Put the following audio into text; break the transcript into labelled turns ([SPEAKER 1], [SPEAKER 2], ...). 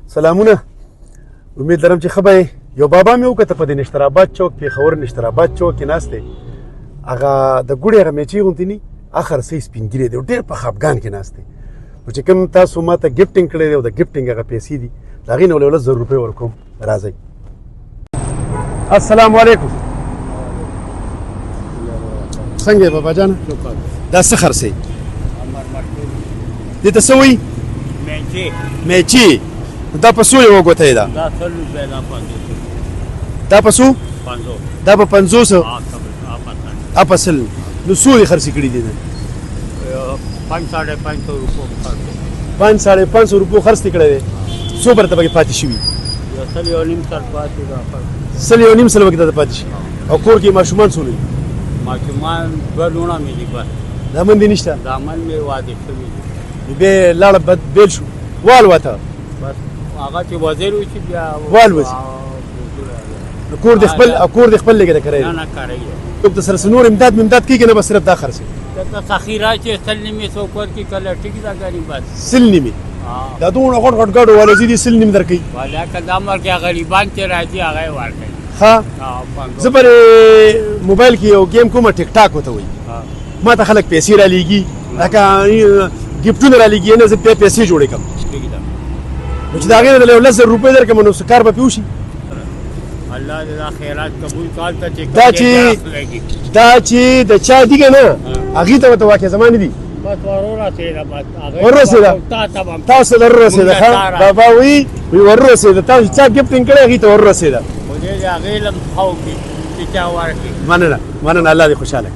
[SPEAKER 1] سلامونه. امید لرم چې ښه به یو بابا مې وکته په دې نشتراباد چوک پېښور نشتراباد چوک کې ناست دی. هغه د ګوړې هغه میچې غوندې ني اخر صحیح سپین ګیری دی، ډېر په خفګان کې ناست دی. نو چې کوم تاسو ما ته ګفټینګ کړی دی او د ګفټینګ هغه پیسې دي د هغې نه ولې 1000 روپۍ ورکوم. راځئ. السلام علیکم. څنګه یې بابا جانه؟ دا څه خرڅوئ؟ دې ته څه وایي؟ میچې. دا په څو یوه ګوته یې ده؟ دا په څو؟ دا په 500. په سل. نو څو یې خرڅې کړي دي؟ 500 روپو خرڅ دې کړی دی. څو برته پکې پاتې شوي؟ 1.5 سل پکې ته پاتې شي. او کور کې ماشومان څونه دي؟
[SPEAKER 2] ماشومان 2 لوڼه مې دي. بس
[SPEAKER 1] زامن دې نشته؟
[SPEAKER 2] زامن مې واده شوي دي.
[SPEAKER 1] بیا لاړه بېل شو والوته.
[SPEAKER 2] بس هغه چې وزیر وي چې بیا
[SPEAKER 1] والوځي. کور دې خپل لګې ده کرایه؟
[SPEAKER 2] نه کرایه.
[SPEAKER 1] ته سره نور امداد کېږي نه بس صرف دا خرڅې؟
[SPEAKER 2] ته سخیرا چې سل نیمې څوک ورکړي کله ټیک دا غریب بس
[SPEAKER 1] سل نیمې. دا دومره غټ ګاډو والوځي دي سل نیم درکوي؟
[SPEAKER 2] والا که دا مرګ غریبان چې راځي هغه یې ورکوي.
[SPEAKER 1] ها زه پر موبایل کې یو گیم کومه ټیک ټاک ورته وایي. ما ته خلک پیسې رالیږي لکه ګفټونه رالیږي نه زه پیسې جوړې کړم. نو چې د هغې نه 1000 روپۍ درکړم نو څه کار به پې وشي؟
[SPEAKER 2] الله دې دا خیرات قبول کال ته
[SPEAKER 1] دا چې د چا دي که نه هغې ته ورته واقع زما نه دي.
[SPEAKER 2] بس ورسېده. بس
[SPEAKER 1] ورسېده تاسو ته ورسېده. ښه بابا وایي ورسېده. تاسو چا ګفټینګ کړی هغې ته ورسېده.
[SPEAKER 2] خو دې د هغې لم ښه وکړي چې چا ورکړي.
[SPEAKER 1] مننه الله دې خوشحاله